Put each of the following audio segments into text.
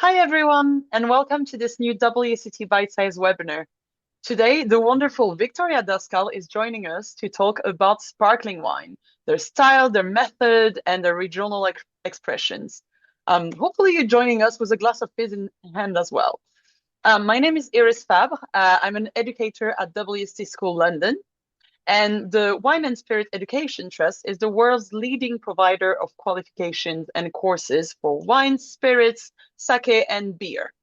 Hi, everyone, and welcome to this new WSET Bite-Size webinar. Today, the wonderful Victoria Daskal is joining us to talk about sparkling wine, their style, their method, and their regional expressions. Hopefully, you're joining us with a glass of fizz in hand as well. My name is Iris Fabre. I'm an educator at WSET School London, and the Wine and Spirit Education Trust is the world's leading provider of qualifications and courses for wine, spirits, sake, and beer.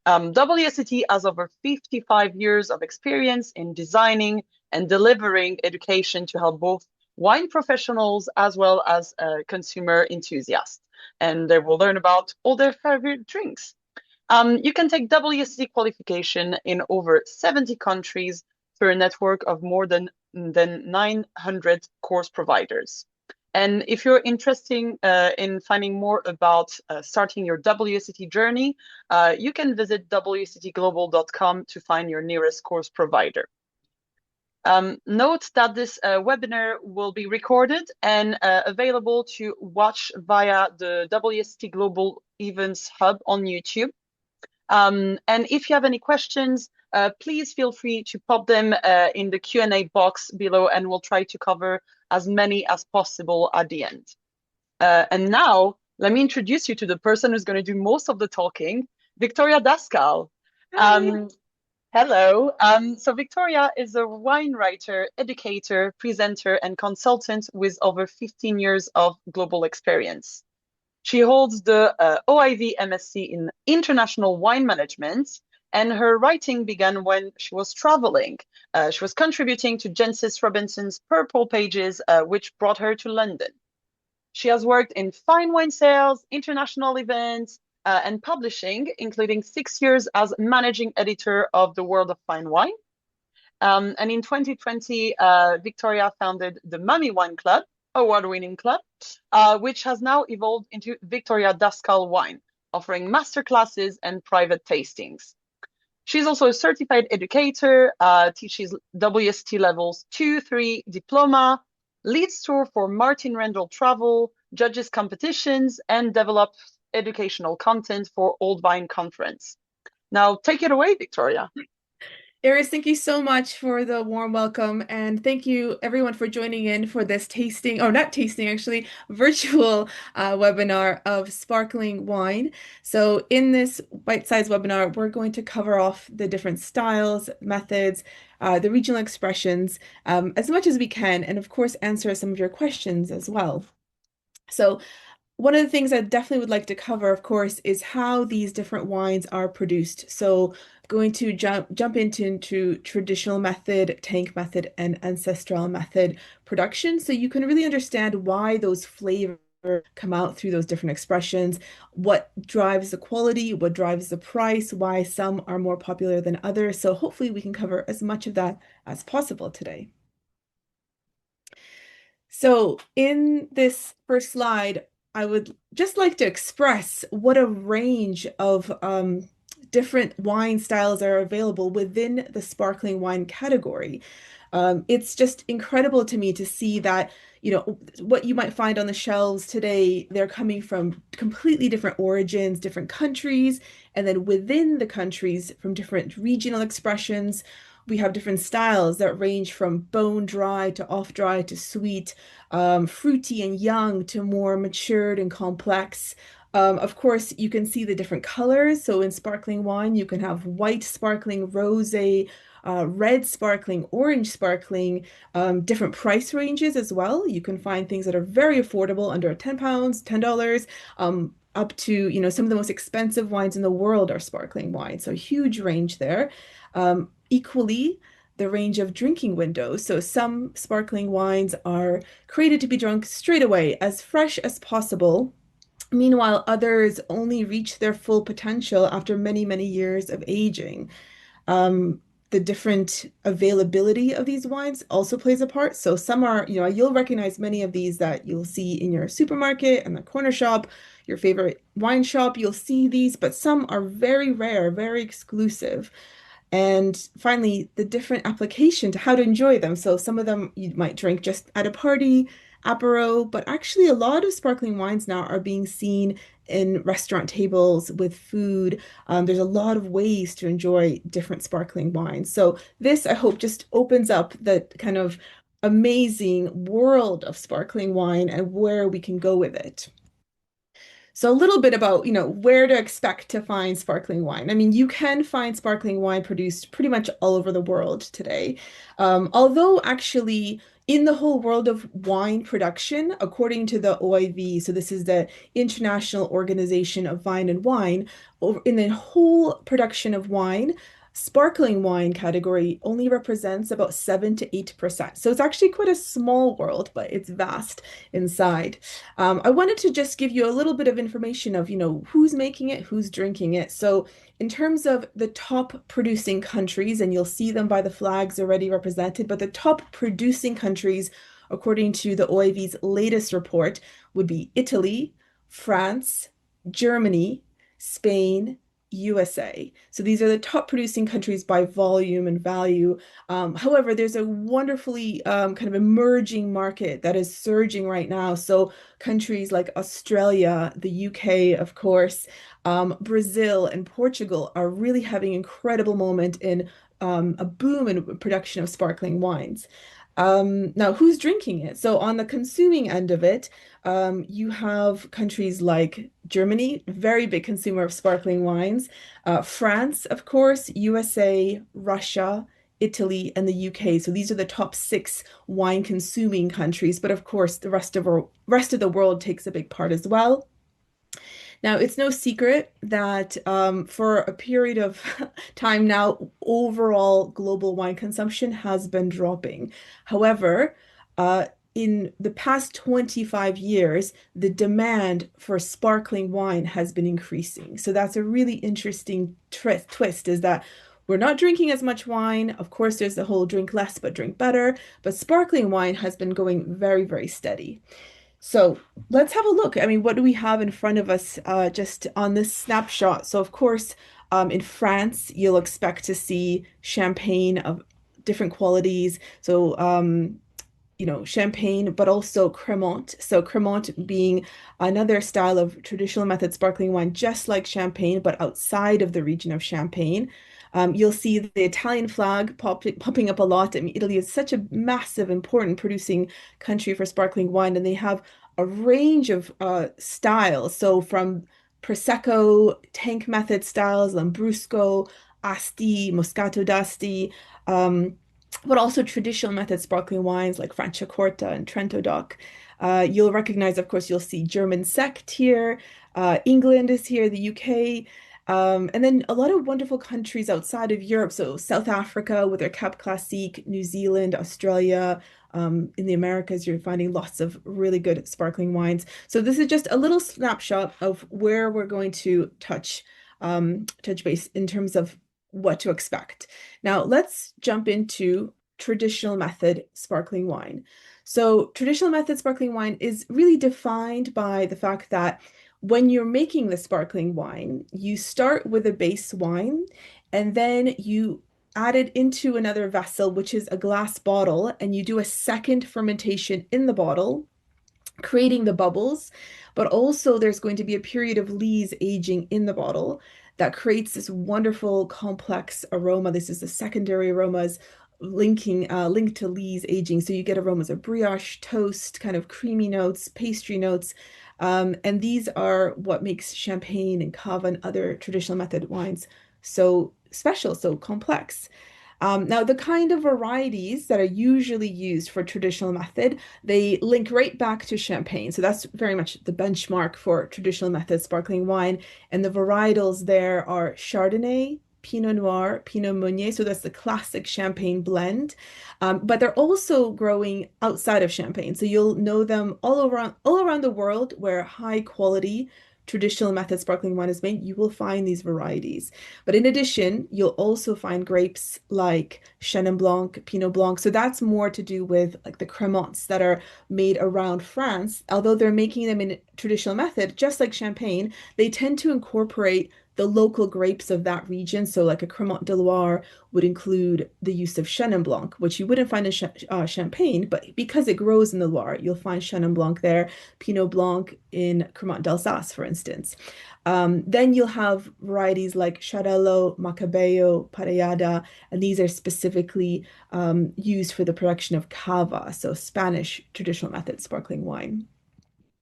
WSET has over 55 years of experience in designing and delivering education to help both wine professionals as well as consumer enthusiasts. And they will learn about all their favorite drinks. You can take WSET qualification in over 70 countries through a network of more than 900 course providers. And if you're interested in finding more about starting your WSET journey, you can visit wctglobal.com to find your nearest course provider. Note that this webinar will be recorded and available to watch via the WSET Global Events Hub on YouTube. And if you have any questions, please feel free to pop them in the Q&A box below, and we'll try to cover as many as possible at the end. And now, let me introduce you to the person who's going to do most of the talking, Victoria Daskal. Hello. So Victoria is a wine writer, educator, presenter, and consultant with over 15 years of global experience. She holds the OIV MSc in International Wine Management, and her writing began when she was traveling. She was contributing to Jancis Robinson's Purple Pages, which brought her to London. She has worked in fine wine sales, international events, and publishing, including 6 years as managing editor of the World of Fine Wine. And in 2020, Victoria founded the Mummy Wine Club, award-winning club, which has now evolved into Victoria Daskal Wine, offering masterclasses and private tastings. She's also a certified educator, teaches WSET levels 2, 3 diploma, leads tour for Martin Randall Travel, judges competitions, and develops educational content for Old Vine Conference. Now, take it away, Victoria. Iris, thank you so much for the warm welcome, and thank you everyone for joining in for this tasting, or not tasting actually, virtual webinar of sparkling wine. So in this bite-sized webinar, we're going to cover off the different styles, methods, the regional expressions, as much as we can, and of course answer some of your questions as well. So one of the things I definitely would like to cover, of course, is how these different wines are produced. So going to jump into traditional method, tank method, and ancestral method production, so you can really understand why those flavors come out through those different expressions, what drives the quality, what drives the price, why some are more popular than others. So hopefully we can cover as much of that as possible today. So in this first slide, I would just like to express what a range of different wine styles are available within the sparkling wine category. It's just incredible to me to see that, what you might find on the shelves today, they're coming from completely different origins, different countries, and then within the countries from different regional expressions. We have different styles that range from bone dry to off dry to sweet, fruity and young to more matured and complex. Of course, you can see the different colors. So in sparkling wine, you can have white sparkling, rosé, red sparkling, orange sparkling, different price ranges as well. You can find things that are very affordable, under £10, $10, up to, some of the most expensive wines in the world are sparkling wine. So huge range there. Equally, the range of drinking windows. So some sparkling wines are created to be drunk straight away, as fresh as possible. Meanwhile, others only reach their full potential after many, many years of aging. The different availability of these wines also plays a part. So some are, you'll recognize many of these that you'll see in your supermarket and the corner shop, your favorite wine shop, you'll see these, but some are very rare, very exclusive. And finally, the different application to how to enjoy them. So some of them you might drink just at a party, apero, but actually a lot of sparkling wines now are being seen in restaurant tables with food. There's a lot of ways to enjoy different sparkling wines. So this, I hope, just opens up the kind of amazing world of sparkling wine and where we can go with it. So a little bit about, where to expect to find sparkling wine. I mean, you can find sparkling wine produced pretty much all over the world today. Although actually in the whole world of wine production, according to the OIV, so this is the International Organization of Vine and Wine, over in the whole production of wine, sparkling wine category only represents about 7 to 8%. So it's actually quite a small world, but it's vast inside. I wanted to just give you a little bit of information of, who's making it, who's drinking it. So in terms of the top producing countries, and you'll see them by the flags already represented, but the top producing countries, according to the OIV's latest report, would be Italy, France, Germany, Spain, USA. So these are the top producing countries by volume and value. However, there's a wonderfully kind of emerging market that is surging right now. So countries like Australia, the UK, of course, Brazil and Portugal are really having incredible moment in a boom in production of sparkling wines. Now, who's drinking it? So on the consuming end of it, you have countries like Germany, very big consumer of sparkling wines, France, of course, USA, Russia, Italy, and the UK. So these are the top six wine consuming countries. But of course, the rest of the world takes a big part as well. Now, it's no secret that for a period of time now, overall global wine consumption has been dropping. However, in the past 25 years, the demand for sparkling wine has been increasing. So that's a really interesting twist is that we're not drinking as much wine. Of course, there's the whole drink less but drink better, but sparkling wine has been going very, very steady. So let's have a look. I mean, what do we have in front of us just on this snapshot? So, of course, in France, you'll expect to see champagne of different qualities. So, champagne, but also Cremant. So, Cremant being another style of traditional method sparkling wine, just like champagne, but outside of the region of Champagne. You'll see the Italian flag popping up a lot. I mean, Italy is such a massive, important producing country for sparkling wine, and they have a range of styles. So from Prosecco, tank method styles, Lambrusco, Asti, Moscato d'Asti, but also traditional method sparkling wines like Franciacorta and Trento Doc. You'll recognize, of course, you'll see German Sekt here. England is here, the UK. And then a lot of wonderful countries outside of Europe. So South Africa with their Cap Classique, New Zealand, Australia. In the Americas, you're finding lots of really good sparkling wines. So this is just a little snapshot of where we're going to touch base in terms of what to expect. Now, let's jump into traditional method sparkling wine. So traditional method sparkling wine is really defined by the fact that when you're making the sparkling wine, you start with a base wine and then you add it into another vessel, which is a glass bottle, and you do a second fermentation in the bottle, creating the bubbles. But also, there's going to be a period of lees aging in the bottle that creates this wonderful complex aroma. This is the secondary aromas linked to lees aging. So you get aromas of brioche, toast, kind of creamy notes, pastry notes. And these are what makes champagne and cava and other traditional method wines so special, so complex. Now, the kind of varieties that are usually used for traditional method, they link right back to champagne. So that's very much the benchmark for traditional method sparkling wine. And the varietals there are Chardonnay, Pinot Noir, Pinot Meunier. So that's the classic champagne blend. But they're also growing outside of Champagne. So you'll know them all around the world where high quality traditional method sparkling wine is made, you will find these varieties. But in addition, you'll also find grapes like Chenin Blanc, Pinot Blanc. So that's more to do with like the cremants that are made around France. Although they're making them in traditional method, just like Champagne, they tend to incorporate the local grapes of that region. So like a Cremant de Loire would include the use of Chenin Blanc, which you wouldn't find in Champagne, but because it grows in the Loire, you'll find Chenin Blanc there, Pinot Blanc in Cremant d'Alsace, for instance. Then you'll have varieties like Xarel-lo, Macabeo, Parellada, and these are specifically used for the production of Cava, so Spanish traditional method sparkling wine.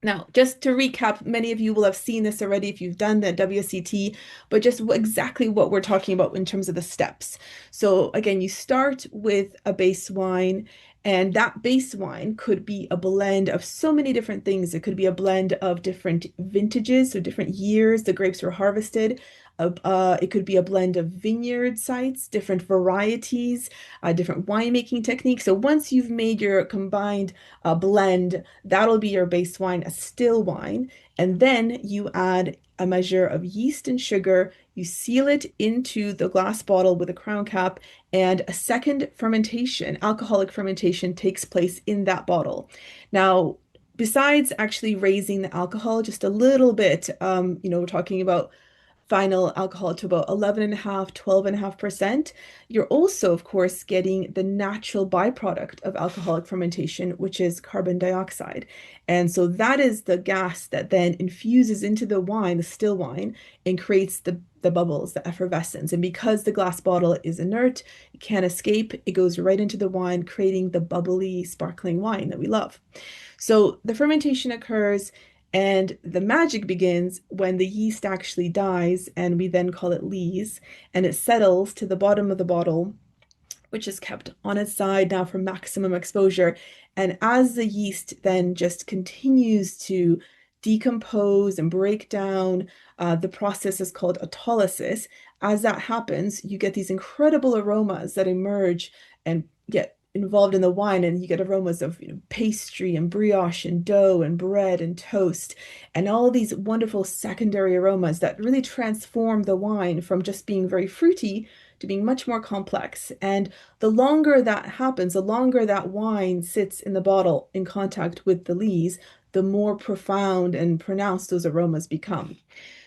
Now, just to recap, many of you will have seen this already if you've done the WSET, but just exactly what we're talking about in terms of the steps. So again, you start with a base wine, and that base wine could be a blend of so many different things. It could be a blend of different vintages, so different years the grapes were harvested. It could be a blend of vineyard sites, different varieties, different winemaking techniques. So once you've made your combined blend, that'll be your base wine, a still wine. And then you add a measure of yeast and sugar. You seal it into the glass bottle with a crown cap, and a second fermentation, alcoholic fermentation, takes place in that bottle. Now, besides actually raising the alcohol just a little bit, we're talking about final alcohol to about 11.5, 12.5%. You're also, of course, getting the natural byproduct of alcoholic fermentation, which is carbon dioxide. And so that is the gas that then infuses into the wine, the still wine, and creates the bubbles, the effervescence. And because the glass bottle is inert, it can't escape, it goes right into the wine, creating the bubbly, sparkling wine that we love. So the fermentation occurs. And the magic begins when the yeast actually dies, and we then call it lees, and it settles to the bottom of the bottle, which is kept on its side now for maximum exposure. And as the yeast then just continues to decompose and break down, the process is called autolysis. As that happens, you get these incredible aromas that emerge and get involved in the wine, and you get aromas of pastry and brioche and dough and bread and toast and all these wonderful secondary aromas that really transform the wine from just being very fruity to being much more complex. And the longer that happens, the longer that wine sits in the bottle in contact with the lees, the more profound and pronounced those aromas become.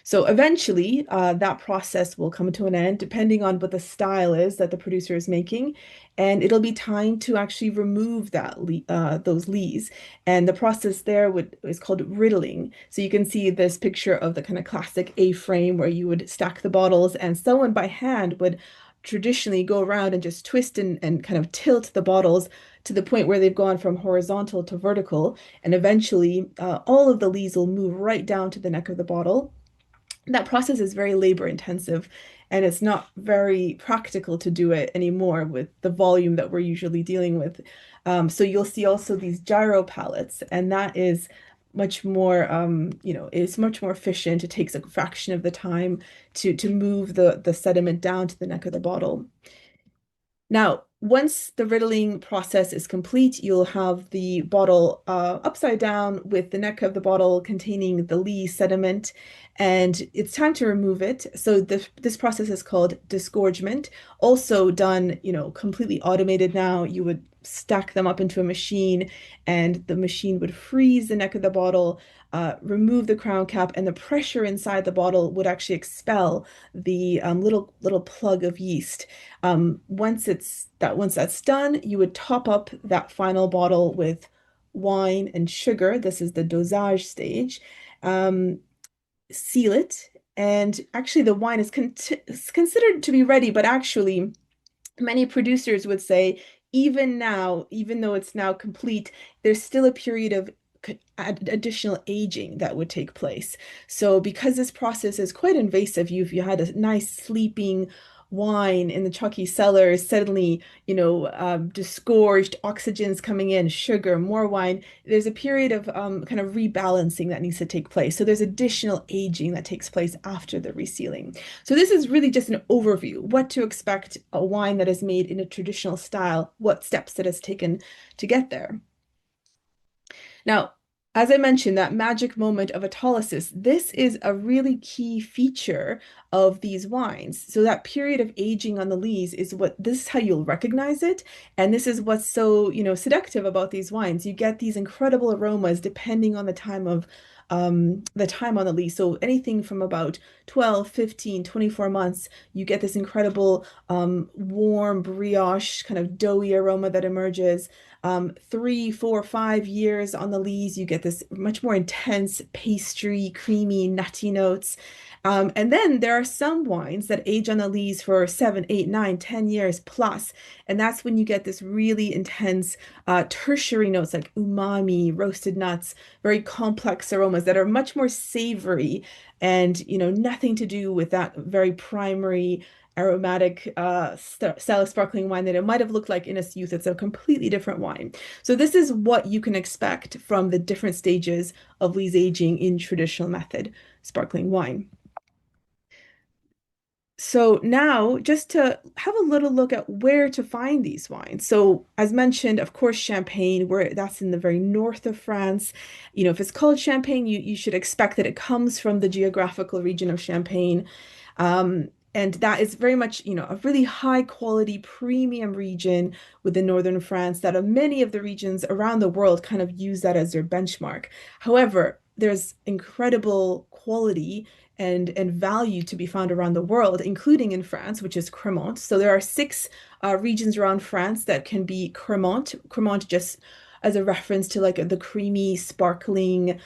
So eventually, that process will come to an end, depending on what the style is that the producer is making, and it'll be time to actually remove those lees. And the process there is called riddling. So you can see this picture of the kind of classic A-frame where you would stack the bottles, and someone by hand would traditionally go around and just twist and kind of tilt the bottles to the point where they've gone from horizontal to vertical, and eventually all of the lees will move right down to the neck of the bottle. That process is very labor intensive, and it's not very practical to do it anymore with the volume that we're usually dealing with. So you'll see also these gyro pallets, and that is much more, it's much more efficient. It takes a fraction of the time to move the sediment down to the neck of the bottle. Now, once the riddling process is complete, you'll have the bottle upside down with the neck of the bottle containing the lee sediment, and it's time to remove it. So this process is called disgorgement, also done, completely automated now. You would stack them up into a machine, and the machine would freeze the neck of the bottle, remove the crown cap, and the pressure inside the bottle would actually expel the little plug of yeast. Once that's done, you would top up that final bottle with wine and sugar. This is the dosage stage. Seal it, and actually the wine is considered to be ready, but actually many producers would say even now, even though it's now complete, there's still a period of additional aging that would take place. So because this process is quite invasive, if you had a nice sleeping wine in the chalky cellars, suddenly, disgorged, oxygen's coming in, sugar, more wine, there's a period of kind of rebalancing that needs to take place. So there's additional aging that takes place after the resealing. So this is really just an overview, what to expect a wine that is made in a traditional style, what steps it has taken to get there. Now, As I mentioned, that magic moment of autolysis, this is a really key feature of these wines. So that period of aging on the lees is what this is how you'll recognize it. And this is what's so, seductive about these wines. You get these incredible aromas depending on the time on the lees. So anything from about 12, 15, 24 months, you get this incredible warm brioche kind of doughy aroma that emerges. 3, 4, 5 years on the lees, you get this much more intense pastry, creamy, nutty notes. And then there are some wines that age on the lees for 7, 8, 9, 10 years plus. And that's when you get this really intense tertiary notes like umami, roasted nuts, very complex aromas that are much more savory and, nothing to do with that very primary aromatic style of sparkling wine that it might have looked like in its youth. It's a completely different wine. So this is what you can expect from the different stages of lees aging in traditional method sparkling wine. So now, just to have a little look at where to find these wines. So, as mentioned, of course, Champagne, where that's in the very north of France. If it's called Champagne, you should expect that it comes from the geographical region of Champagne. And that is very much, a really high quality premium region within northern France that many of the regions around the world kind of use that as their benchmark. However, there's incredible quality and value to be found around the world, including in France, which is Cremant. So there are six regions around France that can be Cremant. Cremant just as a reference to like the creamy, sparkling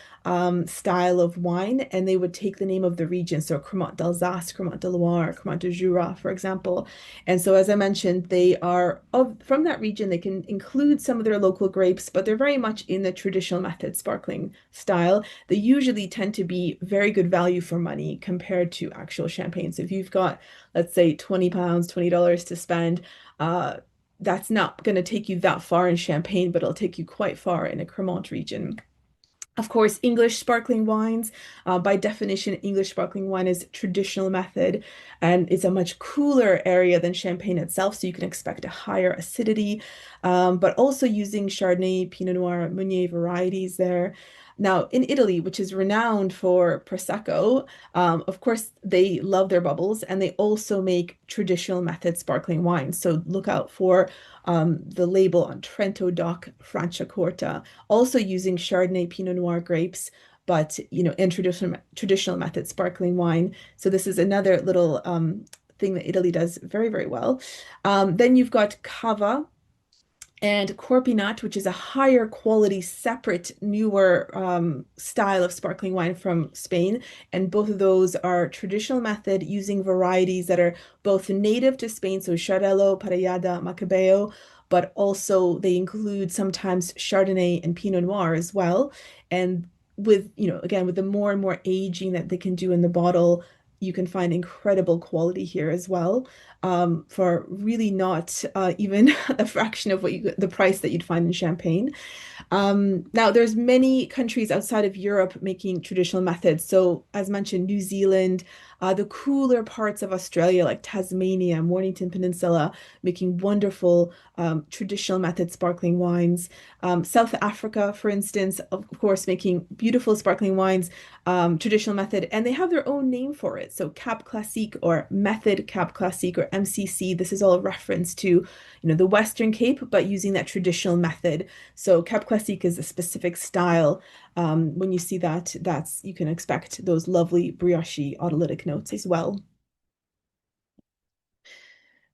style of wine, and they would take the name of the region. So Cremant d'Alsace, Cremant de Loire, Cremant de Jura, for example. And so, as I mentioned, they are from that region. They can include some of their local grapes, but they're very much in the traditional method sparkling style. They usually tend to be very good value for money compared to actual champagne. So if you've got, let's say, £20, $20 to spend, that's not going to take you that far in Champagne, but it'll take you quite far in a Cremant region. Of course, English sparkling wines, by definition, English sparkling wine is traditional method and it's a much cooler area than Champagne itself. So you can expect a higher acidity, but also using Chardonnay, Pinot Noir, Meunier varieties there. Now, in Italy, which is renowned for Prosecco, of course, they love their bubbles and they also make traditional method sparkling wines. So look out for the label on Trento DOC Franciacorta, also using Chardonnay Pinot Noir grapes, but in traditional method sparkling wine. So this is another little thing that Italy does very, very well. Then you've got Cava and Pét-Nat, which is a higher quality, separate, newer style of sparkling wine from Spain. And both of those are traditional method using varieties that are both native to Spain, so Xarel·lo, Parellada, Macabeo, but also they include sometimes Chardonnay and Pinot Noir as well. And with, again, with the more and more aging that they can do in the bottle, you can find incredible quality here as well, for really not even a fraction of the price that you'd find in Champagne. Now, there's many countries outside of Europe making traditional methods. So, as mentioned, New Zealand, the cooler parts of Australia, like Tasmania, Mornington Peninsula, making wonderful traditional method sparkling wines. South Africa, for instance, of course, making beautiful sparkling wines, traditional method, and they have their own name for it. So, Cap Classique or Method Cap Classique or MCC. This is all a reference to, the Western Cape, but using that traditional method. So Cap Classique is a specific style. When you see that, you can expect those lovely brioche autolytic notes as well.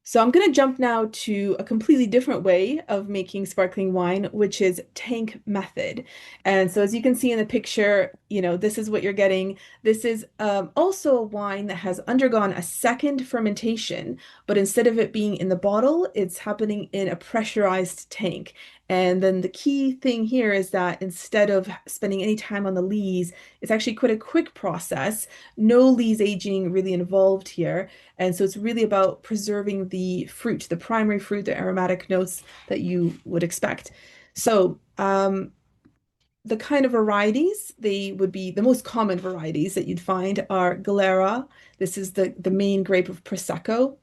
So I'm going to jump now to a completely different way of making sparkling wine, which is tank method. And so as you can see in the picture, this is what you're getting. This is also a wine that has undergone a second fermentation, but instead of it being in the bottle, it's happening in a pressurized tank. And then the key thing here is that instead of spending any time on the lees, it's actually quite a quick process. No lees aging really involved here. And so it's really about preserving the fruit, the primary fruit, the aromatic notes that you would expect. So the kind of varieties, they would be the most common varieties that you'd find are Galera. This is the main grape of Prosecco.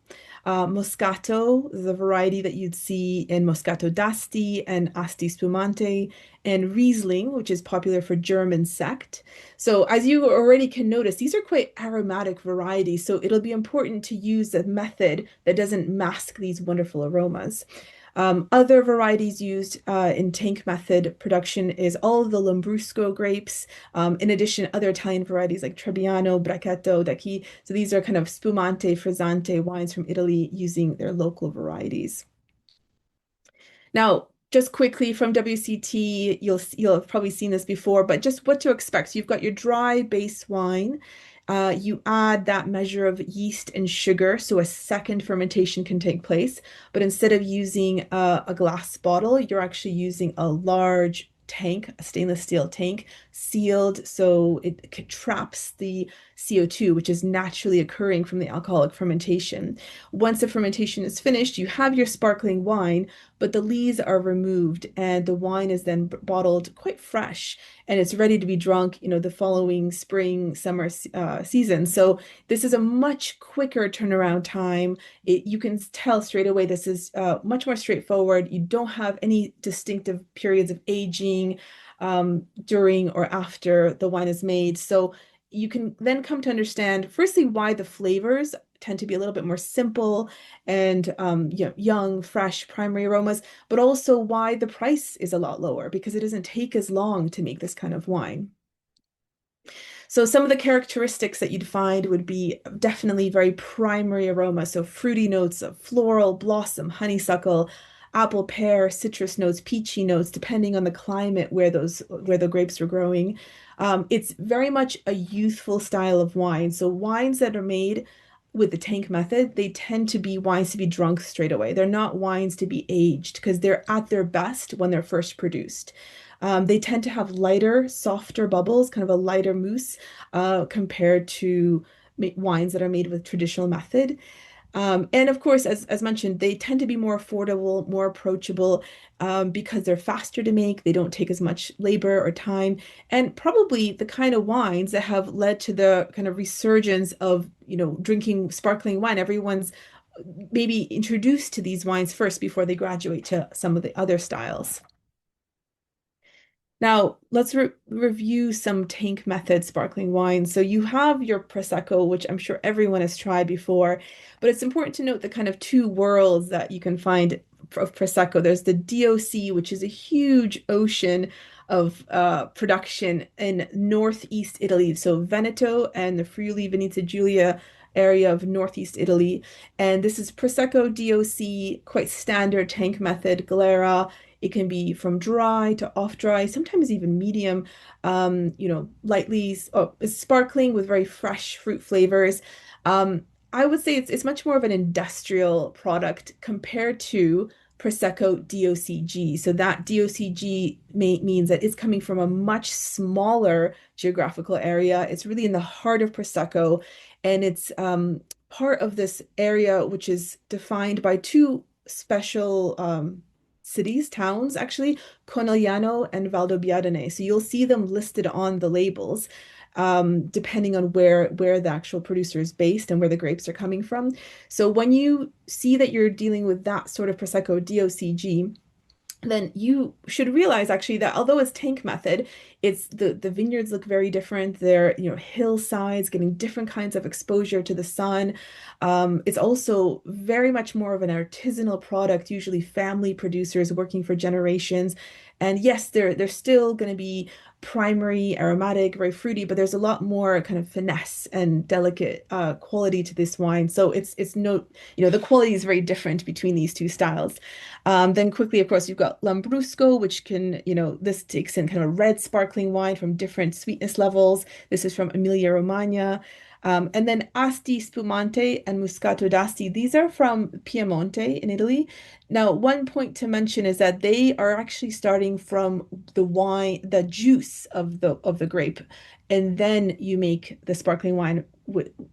Moscato, the variety that you'd see in Moscato d'Asti and Asti Spumante, and Riesling, which is popular for German sect. So as you already can notice, these are quite aromatic varieties. So it'll be important to use a method that doesn't mask these wonderful aromas. Other varieties used in tank method production is all of the Lambrusco grapes. In addition, other Italian varieties like Trebbiano, Bracchetto, Dacchi. So these are kind of spumante, frizzante wines from Italy using their local varieties. Now, just quickly from WCT, you'll have probably seen this before, but just what to expect. So you've got your dry base wine. You add that measure of yeast and sugar, so a second fermentation can take place. But instead of using a glass bottle, you're actually using a large tank, a stainless steel tank, sealed so it traps the CO2, which is naturally occurring from the alcoholic fermentation. Once the fermentation is finished, you have your sparkling wine, but the lees are removed and the wine is then bottled quite fresh and it's ready to be drunk, the following spring, summer season. So this is a much quicker turnaround time. You can tell straight away this is much more straightforward. You don't have any distinctive periods of aging during or after the wine is made. So you can then come to understand, firstly, why the flavors tend to be a little bit more simple and young, fresh, primary aromas, but also why the price is a lot lower because it doesn't take as long to make this kind of wine. So some of the characteristics that you'd find would be definitely very primary aroma. So fruity notes of floral, blossom, honeysuckle, apple, pear, citrus notes, peachy notes, depending on the climate where the grapes are growing. It's very much a youthful style of wine. So wines that are made with the tank method, they tend to be wines to be drunk straight away. They're not wines to be aged because they're at their best when they're first produced. They tend to have lighter, softer bubbles, kind of a lighter mousse, compared to wines that are made with traditional method. And of course, as mentioned, they tend to be more affordable, more approachable, because they're faster to make. They don't take as much labor or time, and probably the kind of wines that have led to the kind of resurgence of, drinking sparkling wine. Everyone's maybe introduced to these wines first before they graduate to some of the other styles. Now, let's review some tank method sparkling wines. So you have your Prosecco, which I'm sure everyone has tried before, but it's important to note the kind of two worlds that you can find of Prosecco. There's the DOC, which is a huge ocean of production in northeast Italy. So Veneto and the Friuli Venezia Giulia area of northeast Italy. And this is Prosecco DOC, quite standard tank method, Galera. It can be from dry to off dry, sometimes even medium, lightly it's sparkling with very fresh fruit flavors. I would say it's much more of an industrial product compared to Prosecco DOCG. So that DOCG means that it's coming from a much smaller geographical area. It's really in the heart of Prosecco, and it's part of this area which is defined by two special cities, towns actually, Conegliano and Valdobbiadene. So you'll see them listed on the labels, depending on where the actual producer is based and where the grapes are coming from. So when you see that you're dealing with that sort of Prosecco DOCG, then you should realize actually that although it's tank method, it's the vineyards look very different. They're, hillsides, getting different kinds of exposure to the sun. It's also very much more of an artisanal product, usually family producers working for generations. And yes, they're still going to be primary, aromatic, very fruity, but there's a lot more kind of finesse and delicate quality to this wine. So it's no, the quality is very different between these two styles. Then quickly, of course, you've got Lambrusco, which can, this takes in kind of red sparkling wine from different sweetness levels. This is from Emilia-Romagna. And then Asti Spumante and Moscato d'Asti, these are from Piemonte in Italy. Now, one point to mention is that they are actually starting from the wine, the juice of the grape, and then you make the sparkling wine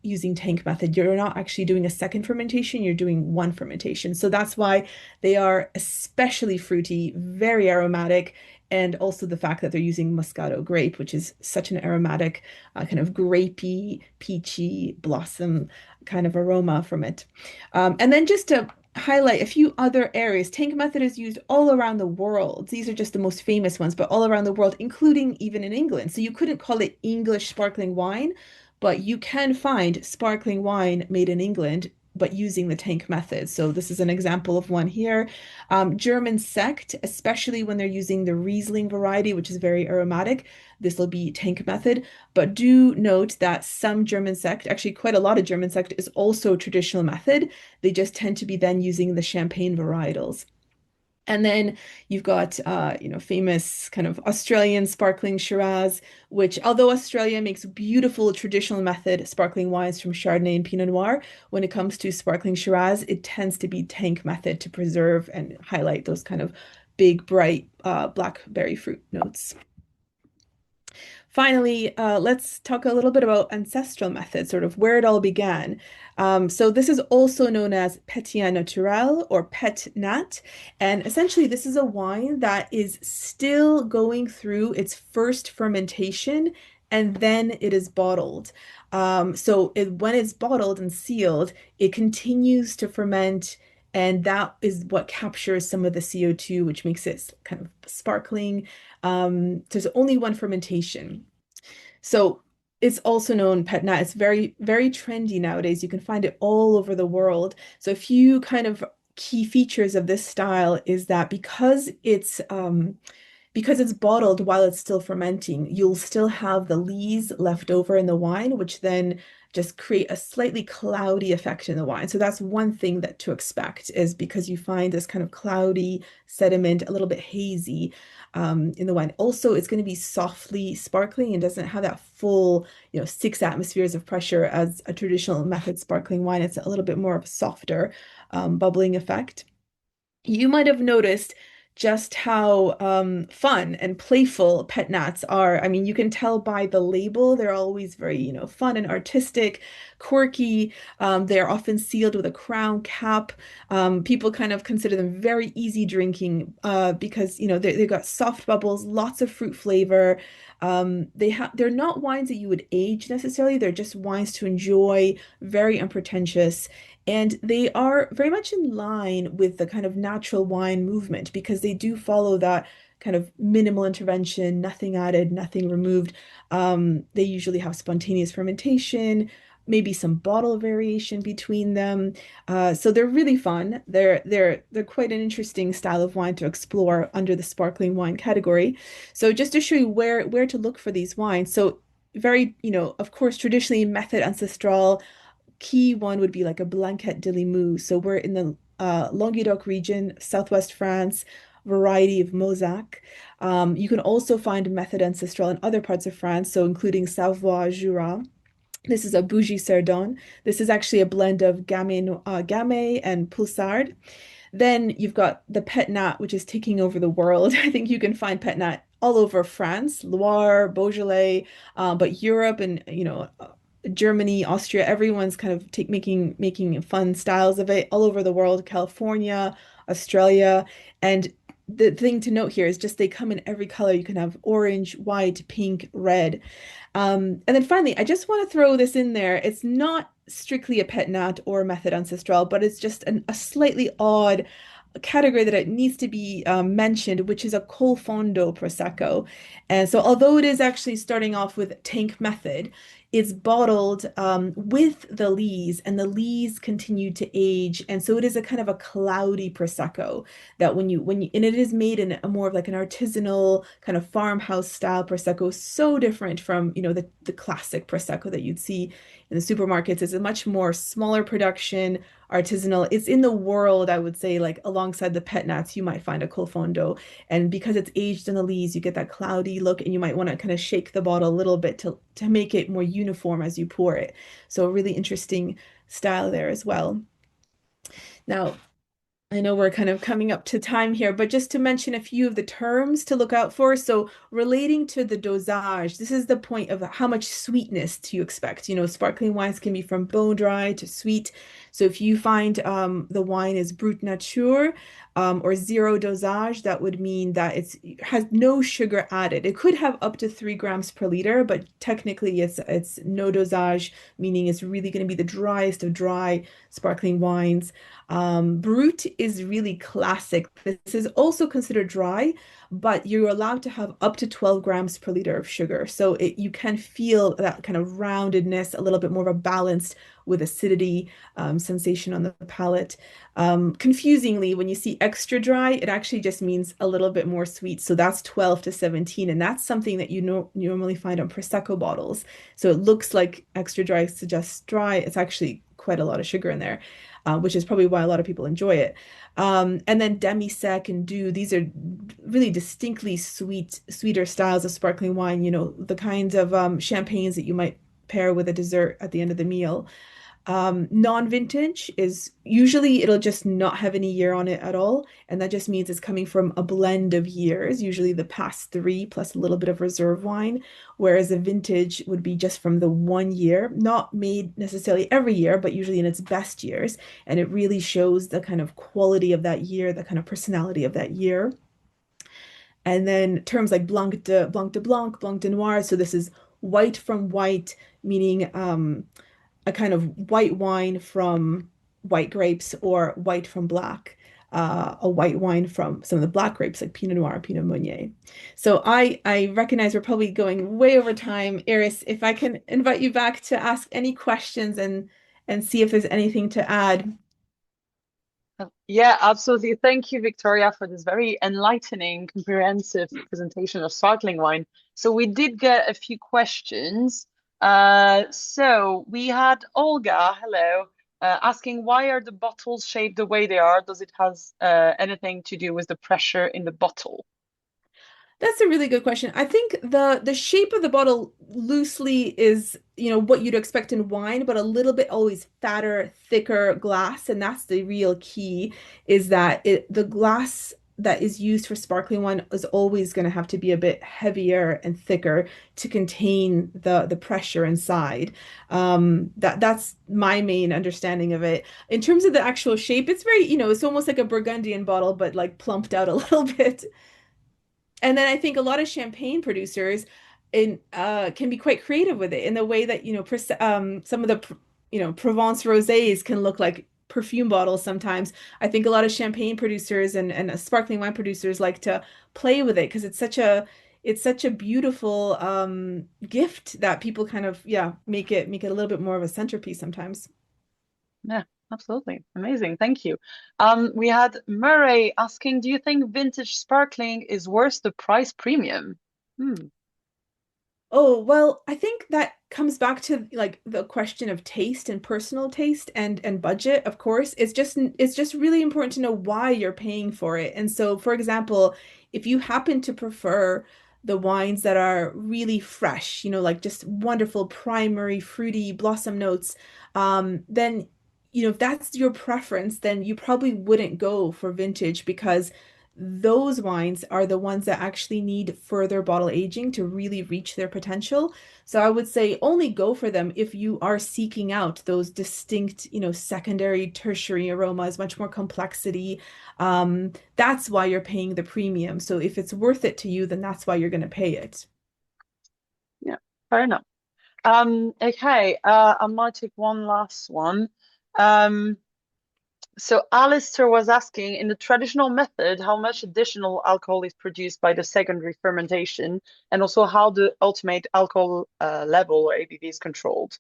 using tank method. You're not actually doing a second fermentation, you're doing one fermentation. So that's why they are especially fruity, very aromatic, and also the fact that they're using Moscato grape, which is such an aromatic, kind of grapey, peachy blossom kind of aroma from it. And then just to highlight a few other areas, tank method is used all around the world. These are just the most famous ones, but all around the world, including even in England. So you couldn't call it English sparkling wine, but you can find sparkling wine made in England, but using the tank method. So this is an example of one here. German sect, especially when they're using the Riesling variety, which is very aromatic, this will be tank method. But do note that some German sect, actually quite a lot of German sect, is also traditional method. They just tend to be then using the champagne varietals. And then you've got, famous kind of Australian sparkling Shiraz, which, although Australia makes beautiful traditional method sparkling wines from Chardonnay and Pinot Noir, when it comes to sparkling Shiraz, it tends to be tank method to preserve and highlight those kind of big, bright blackberry fruit notes. Finally, let's talk a little bit about ancestral methods, sort of where it all began. So this is also known as Pétillant Naturel or Pét-Nat. And essentially, this is a wine that is still going through its first fermentation and then it is bottled. When it's bottled and sealed, it continues to ferment. And that is what captures some of the CO2, which makes it kind of sparkling. There's only one fermentation. So it's also known Pet Nat. It's very, very trendy nowadays. You can find it all over the world. So a few kind of key features of this style is that because it's bottled while it's still fermenting, you'll still have the lees left over in the wine, which then just create a slightly cloudy effect in the wine. So that's one thing that to expect is because you find this kind of cloudy sediment, a little bit hazy in the wine. Also, it's going to be softly sparkling and doesn't have that full, 6 atmospheres of pressure as a traditional method sparkling wine. It's a little bit more of a softer bubbling effect. You might have noticed just how fun and playful pet nats are. I mean, you can tell by the label, they're always very, fun and artistic, quirky. They're often sealed with a crown cap. People kind of consider them very easy drinking because, they've got soft bubbles, lots of fruit flavor. They're not wines that you would age necessarily. They're just wines to enjoy, very unpretentious. And they are very much in line with the kind of natural wine movement because they do follow that kind of minimal intervention, nothing added, nothing removed. They usually have spontaneous fermentation, maybe some bottle variation between them. So they're really fun. They're quite an interesting style of wine to explore under the sparkling wine category. So just to show you where to look for these wines. So very, of course, traditionally method ancestral key one would be like a Blanquette de Limoux. So we're in the Languedoc region, southwest France, variety of Mosaic. You can also find Method Ancestral in other parts of France, so including Savoie, Jura. This is a Bougie Cerdon. This is actually a blend of Gamay and Pulsard. Then you've got the Pet Nat, which is taking over the world. I think you can find Pet Nat all over France, Loire, Beaujolais, but Europe and Germany, Austria, everyone's kind of making fun styles of it all over the world, California, Australia. And the thing to note here is just they come in every color. You can have orange, white, pink, red. And then finally, I just want to throw this in there. It's not strictly a pet nat or a method ancestral, but it's just a slightly odd category that it needs to be mentioned, which is a col fondo prosecco. And so, although it is actually starting off with tank method, it's bottled with the lees, and the lees continue to age, and so it is a kind of a cloudy prosecco that and it is made in a more of like an artisanal kind of farmhouse style prosecco, so different from the classic prosecco that you'd see in the supermarkets. It's a much more smaller production, artisanal. It's in the world, I would say, like alongside the pet nats, you might find a col fondo. And because it's aged in the lees, you get that cloudy look, and you might want to kind of shake the bottle a little bit to make it more uniform as you pour it. So a really interesting style there as well. Now, I know we're kind of coming up to time here, but just to mention a few of the terms to look out for. So relating to the dosage, this is the point of how much sweetness to expect. Sparkling wines can be from bone dry to sweet. So if you find the wine is brut nature or zero dosage, that would mean that it has no sugar added. It could have up to 3 grams per liter, but technically it's no dosage, meaning it's really going to be the driest of dry sparkling wines. Brut is really classic. This is also considered dry, but you're allowed to have up to 12 grams per liter of sugar. So you can feel that kind of roundedness, a little bit more of a balanced with acidity sensation on the palate. Confusingly, when you see extra dry, it actually just means a little bit more sweet. So that's 12 to 17, and that's something that you normally find on Prosecco bottles. So it looks like extra dry suggests dry. It's actually quite a lot of sugar in there, which is probably why a lot of people enjoy it. And then demi-sec and doux, these are really distinctly sweeter styles of sparkling wine, the kinds of champagnes that you might pair with a dessert at the end of the meal. Non-vintage is usually it'll just not have any year on it at all. And that just means it's coming from a blend of years, usually the past three plus a little bit of reserve wine. Whereas a vintage would be just from the 1 year, not made necessarily every year, but usually in its best years. And it really shows the kind of quality of that year, the kind of personality of that year. And then terms like Blanc, Blanc de Noir. So this is white from white, meaning a kind of white wine from white grapes or white from black, a white wine from some of the black grapes like Pinot Noir, Pinot Meunier. So I recognize we're probably going way over time. Iris, if I can invite you back to ask any questions and see if there's anything to add. Yeah, absolutely. Thank you, Victoria, for this very enlightening, comprehensive presentation of sparkling wine. So we did get a few questions. So we had Olga, hello, asking why are the bottles shaped the way they are? Does it has anything to do with the pressure in the bottle? That's a really good question. I think the shape of the bottle loosely is, what you'd expect in wine, but a little bit always fatter, thicker glass, and that's the real key is that the glass that is used for sparkling wine is always going to have to be a bit heavier and thicker to contain the pressure inside. That's my main understanding of it. In terms of the actual shape, it's very, it's almost like a Burgundian bottle, but like plumped out a little bit. And then I think a lot of champagne producers can be quite creative with it in the way that, some of the, Provence rosés can look like perfume bottles sometimes. I think a lot of champagne producers and sparkling wine producers like to play with it because it's such a beautiful gift that people kind of, yeah, make it a little bit more of a centerpiece sometimes. Yeah, absolutely. Amazing. Thank you. We had Murray asking, do you think vintage sparkling is worth the price premium? Hmm. Oh, well, I think that comes back to like the question of taste and personal taste and budget, of course. It's just really important to know why you're paying for it. And so, for example, if you happen to prefer the wines that are really fresh, like just wonderful primary fruity blossom notes, then if that's your preference, then you probably wouldn't go for vintage because those wines are the ones that actually need further bottle aging to really reach their potential. So I would say only go for them if you are seeking out those distinct, secondary, tertiary aromas, much more complexity. That's why you're paying the premium. So if it's worth it to you, then that's why you're going to pay it. Yeah, fair enough. Okay, I might take one last one. Um, so Alistair was asking, in the traditional method, how much additional alcohol is produced by the secondary fermentation, and also how the ultimate alcohol level or ABV is controlled.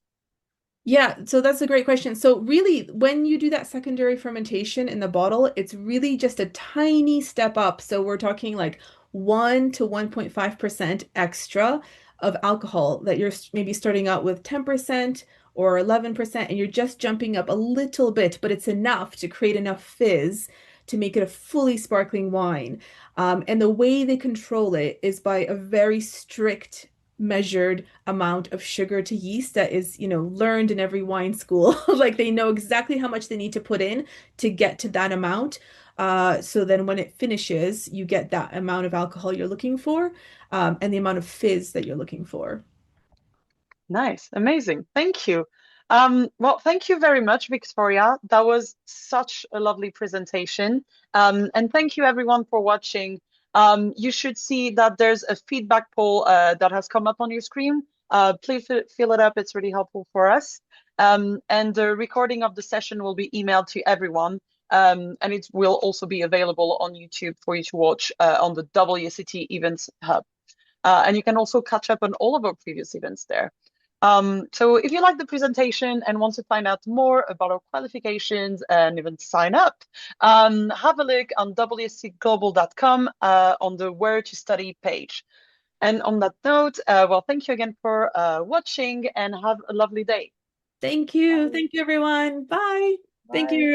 Yeah, so that's a great question. So really, when you do that secondary fermentation in the bottle, it's really just a tiny step up. So we're talking like 1 to 1.5% extra of alcohol that you're maybe starting out with 10% or 11%, and you're just jumping up a little bit, but it's enough to create enough fizz to make it a fully sparkling wine. And the way they control it is by a very strict measured amount of sugar to yeast that is, learned in every wine school. Like they know exactly how much they need to put in to get to that amount. So then when it finishes, you get that amount of alcohol you're looking for, and the amount of fizz that you're looking for. Nice, amazing. Thank you. Well, thank you very much, Victoria. That was such a lovely presentation. And thank you everyone for watching. You should see that there's a feedback poll that has come up on your screen. Please fill it up. It's really helpful for us. And the recording of the session will be emailed to everyone. And it will also be available on YouTube for you to watch on the WSET Events Hub. And you can also catch up on all of our previous events there. So if you like the presentation and want to find out more about our qualifications and even sign up, have a look on wsetglobal.com on the Where to Study page. And on that note, well, thank you again for watching and have a lovely day. Thank you. Bye. Thank you, everyone. Bye. Thank Bye. you,